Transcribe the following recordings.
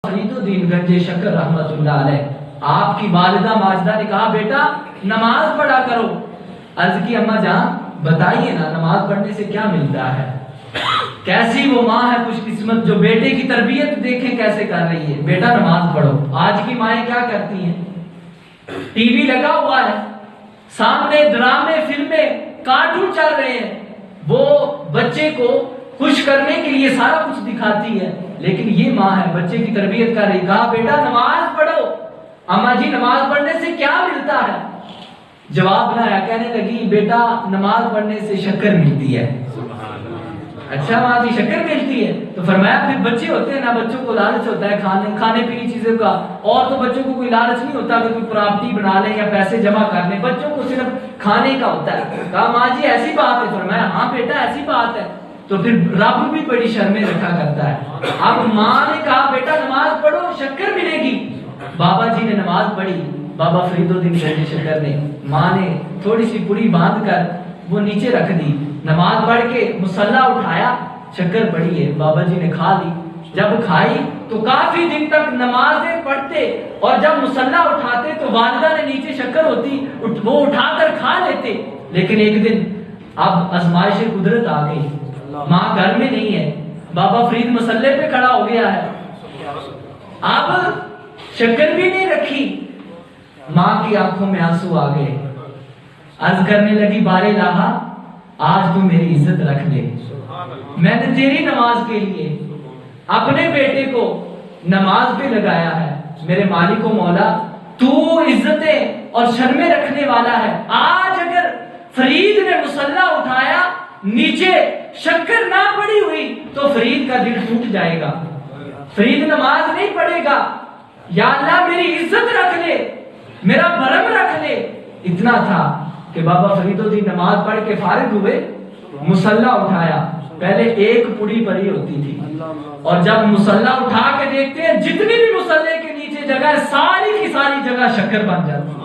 فرید الدین گنج شکر رحمت اللہ علیہ، آپ کی والدہ ماجدہ نے کہا بیٹا نماز پڑھا کرو۔ عرض کی اماں جان بتائیے نا نماز پڑھنے سے کیا ملتا ہے؟ کیسی وہ ماں ہے خوش قسمت جو بیٹے کی تربیت دیکھیں کیسے کر رہی ہے، بیٹا نماز پڑھو۔ آج کی مائیں کیا کرتی ہیں؟ ٹی وی لگا ہوا ہے، سامنے ڈرامے فلمیں کارٹون چل رہے ہیں، وہ بچے کو خوش کرنے کے لیے سارا کچھ دکھاتی ہے، لیکن یہ ماں ہے بچے کی تربیت کر رہی، کہا بیٹا نماز پڑھو۔ اماں جی نماز پڑھنے سے کیا ملتا ہے؟ جواب نہ آیا، کہنے لگی بیٹا نماز پڑھنے سے شکر ملتی ہے۔ اچھا ماں جی شکر ملتی ہے؟ تو فرمایا پھر بچے ہوتے ہیں نا، بچوں کو لالچ ہوتا ہے کھانے پینے چیزوں کا، اور تو بچوں کو کوئی لالچ نہیں ہوتا کہ کوئی پراپرٹی بنا لیں یا پیسے جمع کر لیں، بچوں کو صرف کھانے کا ہوتا ہے۔ کہا ماں جی ایسی بات ہے؟ فرمایا ہاں بیٹا ایسی بات ہے۔ تو پھر رب بھی بڑی شرمیں رکھا کرتا ہے۔ اب ماں نے کہا بیٹا نماز پڑھو شکر ملے گی۔ بابا جی نے نماز پڑھی، بابا فرید الدین گنج شکر نے، ماں نے تھوڑی سی پوری باندھ کر وہ نیچے رکھ دی، نماز پڑھ کے مصلی اٹھایا، شکر پڑھی ہے، بابا جی نے کھا لی۔ جب کھائی تو کافی دن تک نمازیں پڑھتے، اور جب مصلی اٹھاتے تو والدہ نے نیچے شکر ہوتی وہ اٹھا کر کھا لیتے۔ لیکن ایک دن اب آزمائش قدرت آ گئی، ماں گھر میں نہیں ہے، بابا فرید مصلی پہ کھڑا ہو گیا ہے، اب شکر بھی نہیں رکھی۔ ماں کی آنکھوں میں آنسو آ گئے، عرض کرنے لگی بار الہا آج تو میری عزت رکھ دے، میں نے تیری نماز کے لیے اپنے بیٹے کو نماز پہ لگایا ہے، میرے مالک و مولا تو عزتیں اور شرمیں رکھنے والا ہے، آج اگر فرید نے مصلی اٹھایا نیچے شکر نہ پڑی ہوئی تو فرید کا دل ٹوٹ جائے گا، فرید نماز نہیں پڑھے گا، یا اللہ میری عزت رکھ لے، میرا بھرم رکھ لے۔ اتنا تھا کہ بابا فرید الدین نماز پڑھ کے فارغ ہوئے، مصلی اٹھایا، پہلے ایک پوڑی پڑی ہوتی تھی، اور جب مصلی اٹھا کے دیکھتے ہیں جتنی بھی مصلی کے نیچے جگہ ہے ساری کی ساری جگہ شکر بن جاتی۔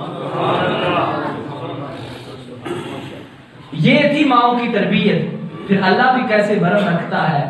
یہ تھی ماؤں کی تربیت۔ پھر اللہ بھی کیسے بھرم رکھتا ہے۔